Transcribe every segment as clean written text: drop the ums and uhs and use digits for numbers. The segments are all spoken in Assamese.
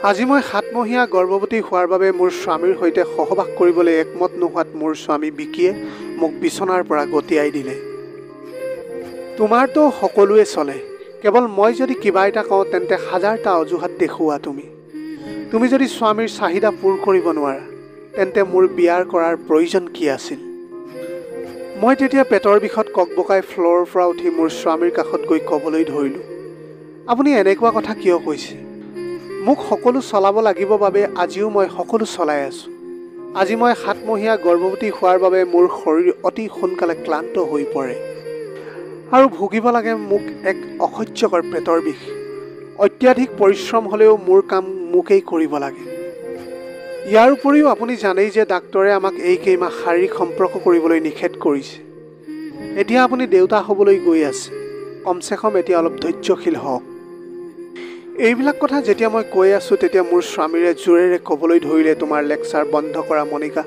আজি মই 7 মহীয়া গৰ্ভৱতী হোৱাৰ বাবে মোৰ স্বামীৰ সৈতে সহবাস কৰিবলৈ একমত নোহোৱাত মোৰ স্বামী বিকিয়ে মোক বিছনাৰ পৰা গতিয়াই দিলে। তোমাৰতো সকলোৱে চলে, কেৱল মই যদি কিবা এটা কওঁ তেন্তে হাজাৰটা অজুহাত দেখুওৱা তুমি যদি স্বামীৰ চাহিদা পূৰ কৰিব নোৱাৰা তেন্তে মোৰ বিয়াৰ কৰাৰ প্ৰয়োজন কি আছিল? মই তেতিয়া পেটৰ বিষত ককবকাই ফ্ল'ৰৰ পৰা উঠি মোৰ স্বামীৰ কাষত গৈ ক'বলৈ ধৰিলোঁ, আপুনি এনেকুৱা কথা কিয় কৈছে? মোক সকলো চলাব লাগিব বাবে আজিও মই সকলো চলাই আছোঁ। আজি মই 7 মহীয়া গৰ্ভৱতী হোৱাৰ বাবে মোৰ শৰীৰ অতি সোনকালে ক্লান্ত হৈ পৰে আৰু ভুগিব লাগে মোক এক অসহ্যকৰ পেটৰ বিষ। অত্যাধিক পৰিশ্ৰম হ'লেও মোৰ কাম মোকেই কৰিব লাগে। ইয়াৰ উপৰিও আপুনি জানেই যে ডাক্তৰে আমাক এই কেইমাহ শাৰীৰিক সম্পৰ্ক কৰিবলৈ নিষেধ কৰিছে। এতিয়া আপুনি দেউতা হ'বলৈ গৈ আছে, কমচে কম এতিয়া অলপ ধৈৰ্যশীল হওক। এইবিলাক কথা যেতিয়া মই কৈ আছোঁ তেতিয়া মোৰ স্বামীৰে জোৰেৰে ক'বলৈ ধৰিলে, তোমাৰ লেকচাৰ বন্ধ কৰা মনিকা,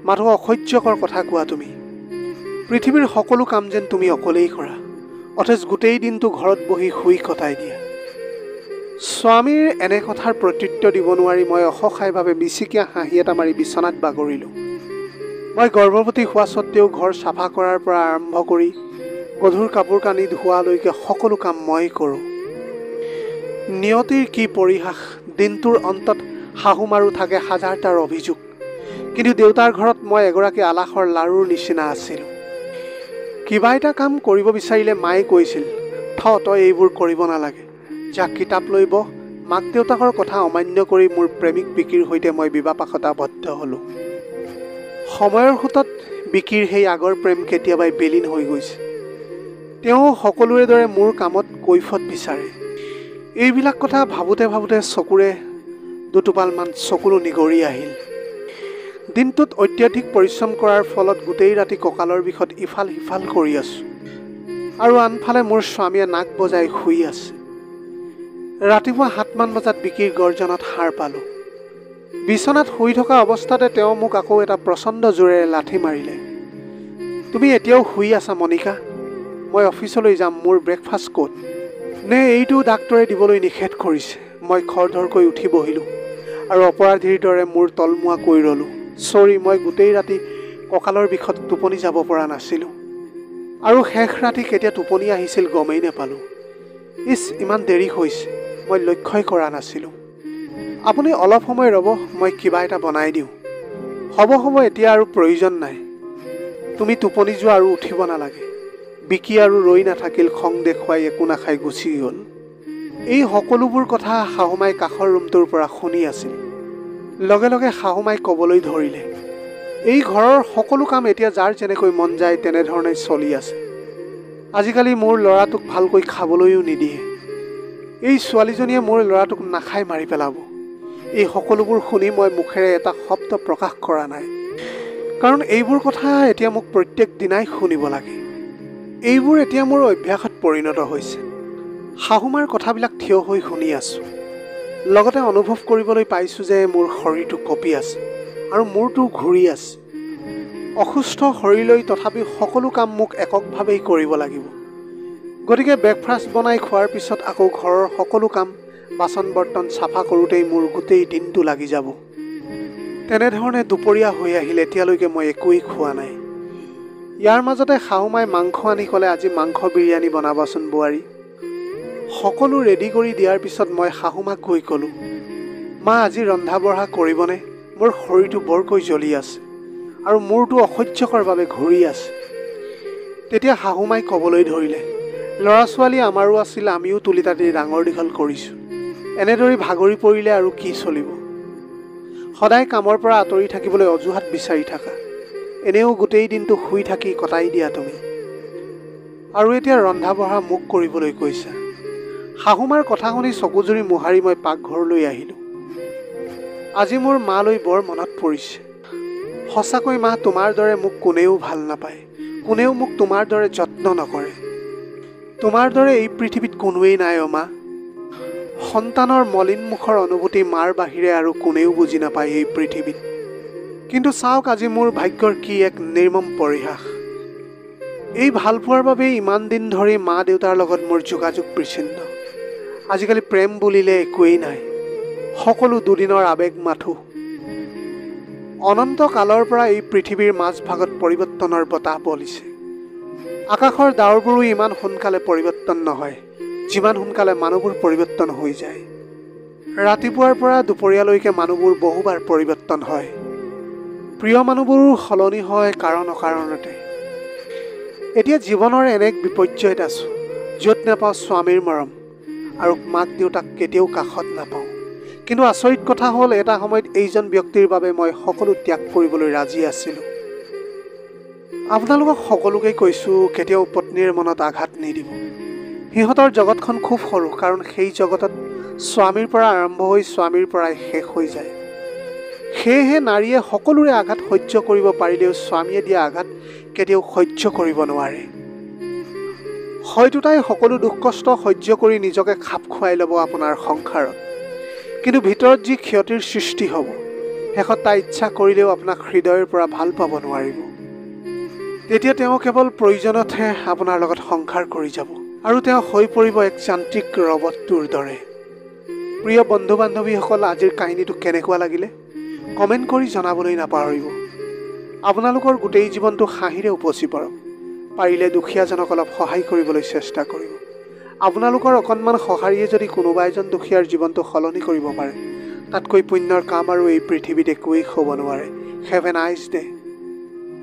মাথো অসহ্যকৰ কথা কোৱা তুমি। পৃথিৱীৰ সকলো কাম যেন তুমি অকলেই কৰা, অথচ গোটেই দিনটো ঘৰত বহি শুই কটাই দিয়া। স্বামীৰ এনে কথাৰ প্ৰত্যুত্তৰ দিব নোৱাৰি মই অসহায়ভাৱে মিচিকীয়া হাঁহি এটা মাৰি বিচনাত বাগৰিলোঁ। মই গৰ্ভৱতী হোৱা স্বত্তেও ঘৰ চাফা কৰাৰ পৰা আৰম্ভ কৰি গধুৰ কাপোৰ কানি ধোৱালৈকে সকলো কাম মই কৰোঁ। নিয়তিৰ কি পৰিহাস, দিনটোৰ অন্তত শাহুমাৰো থাকে হাজাৰটাৰ অভিযোগ, কিন্তু দেউতাৰ ঘৰত মই এগৰাকী আলাসৰ লাৰুৰ নিচিনা আছিলোঁ। কিবা এটা কাম কৰিব বিচাৰিলে মায়ে কৈছিল, তই এইবোৰ কৰিব নালাগে, যাক কিতাপ লৈ বহ। মাক দেউতাকৰ কথা অমান্য কৰি মোৰ প্ৰেমিক বিকিৰ সৈতে মই বিবাহপাশত আবদ্ধ হ'লোঁ। সময়ৰ সোঁতত বিকিৰ সেই আগৰ প্ৰেম কেতিয়াবাই বিলীন হৈ গৈছে। তেওঁ সকলোৰে দৰে মোৰ কামত কৈফত বিচাৰে। এইবিলাক কথা ভাবোঁতে ভাবোঁতে চকুৰে দুটোপালমান চকুলো নিগৰি আহিল। দিনটোত অত্যাধিক পৰিশ্ৰম কৰাৰ ফলত গোটেই ৰাতি কঁকালৰ বিষত ইফাল সিফাল কৰি আছোঁ আৰু আনফালে মোৰ স্বামীয়ে নাক বজাই শুই আছে। ৰাতিপুৱা 7মান বজাত বিকিৰ গৰ্জনত সাৰ পালোঁ। বিচনাত শুই থকা অৱস্থাতে তেওঁ মোক আকৌ এটা প্ৰচণ্ড জোৰেৰে লাঠি মাৰিলে। তুমি এতিয়াও শুই আছা মনিকা? মই অফিচলৈ যাম, মোৰ ব্ৰেকফাষ্ট ক'ত? নে এইটো ডাক্তৰে দিবলৈ নিষেধ কৰিছে? মই খৰধৰকৈ উঠি বহিলোঁ আৰু অপৰাধীৰ দৰে মোৰ তলমুৱা কৈ ৰ'লোঁ। চৰি, মই গোটেই ৰাতি কঁকালৰ বিষত টোপনি যাব পৰা নাছিলোঁ আৰু শেষ ৰাতি কেতিয়া টোপনি আহিছিল গমেই নাপালোঁ। ইমান দেৰি হৈছে, মই লক্ষ্যই কৰা নাছিলোঁ। আপুনি অলপ সময় ৰ'ব, মই কিবা এটা বনাই দিওঁ। হ'ব, এতিয়া আৰু প্ৰয়োজন নাই। তুমি টোপনি যোৱা আৰু উঠিব নালাগে। বিকি আৰু ৰৈ নাথাকিল, খং দেখুৱাই একো নাখাই গুচি গ'ল। এই সকলোবোৰ কথা শাহুমাই কাষৰ ৰুমটোৰ পৰা শুনি আছিল। লগে লগে শাহুমাই ক'বলৈ ধৰিলে, এই ঘৰৰ সকলো কাম এতিয়া যাৰ যেনেকৈ মন যায় তেনেধৰণে চলি আছে। আজিকালি মোৰ ল'ৰাটোক ভালকৈ খাবলৈও নিদিয়ে। এই ছোৱালীজনীয়ে মোৰ ল'ৰাটোক নাখাই মাৰি পেলাব। এই সকলোবোৰ শুনি মই মুখেৰে এটা শব্দ প্ৰকাশ কৰা নাই, কাৰণ এইবোৰ কথা এতিয়া মোক প্ৰত্যেক দিনাই শুনিব লাগে। এইবোৰ এতিয়া মোৰ অভ্যাসত পৰিণত হৈছে। শাহুমাৰ কথাবিলাক থিয় হৈ শুনি আছোঁ। লগতে অনুভৱ কৰিবলৈ পাইছোঁ যে মোৰ শৰীৰটো কঁপি আছে আৰু মূৰটো ঘূৰি আছে। অসুস্থ শৰীৰলৈ তথাপিও সকলো কাম মোক এককভাৱেই কৰিব লাগিব। গতিকে ব্ৰেকফাষ্ট বনাই খোৱাৰ পিছত আকৌ ঘৰৰ সকলো কাম, বাচন বৰ্তন চাফা কৰোঁতেই মোৰ গোটেই দিনটো লাগি যাব। তেনেধৰণে দুপৰীয়া হৈ আহিল, এতিয়ালৈকে মই একোৱেই খোৱা নাই। ইয়াৰ মাজতে শাহুমাই মাংস আনি ক'লে, আজি মাংস বিৰিয়ানী বনাবাচোন বোৱাৰী। সকলো ৰেডি কৰি দিয়াৰ পিছত মই শাহুমাক গৈ ক'লোঁ, মা আজি ৰন্ধা বঢ়া কৰিবনে? মোৰ শৰীৰটো বৰকৈ জ্বলি আছে আৰু মূৰটো অসহ্যকৰভাৱে ঘূৰি আছে। তেতিয়া শাহুমাই ক'বলৈ ধৰিলে, ল'ৰা ছোৱালী আমাৰো আছিল, আমিও তুলি তাতি ডাঙৰ দীঘল কৰিছোঁ। এনেদৰে ভাগৰি পৰিলে আৰু কি চলিব? সদায় কামৰ পৰা আঁতৰি থাকিবলৈ অজুহাত বিচাৰি থাকা। এনেও গোটেই দিনটো শুই থাকি কটাই দিয়া তুমি, আৰু এতিয়া ৰন্ধা বঢ়া মোক কৰিবলৈ কৈছা। শাহুমাৰ কথা শুনি চকুজুৰি মোহাৰি মই পাকঘৰলৈ আহিলোঁ। আজি মোৰ মালৈ বৰ মনত পৰিছে। সঁচাকৈ মা, তোমাৰ দৰে মোক কোনেও ভাল নাপায়, কোনেও মোক তোমাৰ দৰে যত্ন নকৰে। তোমাৰ দৰে এই পৃথিৱীত কোনোৱেই নাই অ' মা। সন্তানৰ মলিন মুখৰ অনুভূতি মাৰ বাহিৰে আৰু কোনেও বুজি নাপায় এই পৃথিৱীত। কিন্তু চাওক, আজি মোৰ ভাগ্যৰ কি এক নিৰ্মম পৰিহাস। এই ভাল পোৱাৰ বাবেই ইমান দিন ধৰি মা দেউতাৰ লগত মোৰ যোগাযোগ বিচ্ছিন্ন। আজিকালি প্ৰেম বুলিলে একোৱেই নাই। সকলো দুদিনৰ আৱেগ মাথো। অনন্ত কালৰ পৰা এই পৃথিৱীৰ মাজভাগত পৰিৱৰ্তনৰ বতাহ বলিছে। আকাশৰ ডাৱৰবোৰো ইমান সোনকালে পৰিৱৰ্তন নহয়, যিমান সোনকালে মানুহবোৰ পৰিৱৰ্তন হৈ যায়। ৰাতিপুৱাৰ পৰা দুপৰীয়ালৈকে মানুহবোৰ বহুবাৰ পৰিৱৰ্তন হয়। প্ৰিয় মানুহবোৰো সলনি হয় কাৰণ অকাৰণতে। এতিয়া জীৱনৰ এনে এক বিপৰ্যয়ত আছোঁ, য'ত নাপাওঁ স্বামীৰ মৰম আৰু মাক দেউতাক কেতিয়াও কাষত নাপাওঁ। কিন্তু আচৰিত কথা হ'ল, এটা সময়ত এইজন ব্যক্তিৰ বাবে মই সকলো ত্যাগ কৰিবলৈ ৰাজি আছিলোঁ। আপোনালোকক সকলোকে কৈছোঁ, কেতিয়াও পত্নীৰ মনত আঘাত নিদিব। সিহঁতৰ জগতখন খুব সৰু, কাৰণ সেই জগতত স্বামীৰ পৰা আৰম্ভ হৈ স্বামীৰ পৰাই শেষ হৈ যায়। সেয়েহে নাৰীয়ে সকলোৰে আঘাত সহ্য কৰিব পাৰিলেও স্বামীয়ে দিয়া আঘাত কেতিয়াও সহ্য কৰিব নোৱাৰে। হয়তো তাই সকলো দুখ কষ্ট সহ্য কৰি নিজকে খাপ খুৱাই ল'ব আপোনাৰ সংসাৰত, কিন্তু ভিতৰত যি ক্ষতিৰ সৃষ্টি হ'ব, শেষত তাই ইচ্ছা কৰিলেও আপোনাক হৃদয়ৰ পৰা ভাল পাব নোৱাৰিব। তেতিয়া তেওঁ কেৱল প্ৰয়োজনতহে আপোনাৰ লগত সংসাৰ কৰি যাব, আৰু তেওঁ হৈ পৰিব এক যান্ত্ৰিক ৰবটটোৰ দৰে। প্ৰিয় বন্ধু বান্ধৱীসকল, আজিৰ কাহিনীটো কেনেকুৱা লাগিলে কমেণ্ট কৰি জনাবলৈ নাপাহৰিব। আপোনালোকৰ গোটেই জীৱনটো হাঁহিৰে উপচি পৰক। পাৰিলে দুখীয়াজনক অলপ সহায় কৰিবলৈ চেষ্টা কৰিব। আপোনালোকৰ অকণমান সঁহাৰিয়ে যদি কোনোবা এজন দুখীয়াৰ জীৱনটো সলনি কৰিব পাৰে, তাতকৈ পুণ্যৰ কাম আৰু এই পৃথিৱীত একোৱেই হ'ব নোৱাৰে। Have a nice day.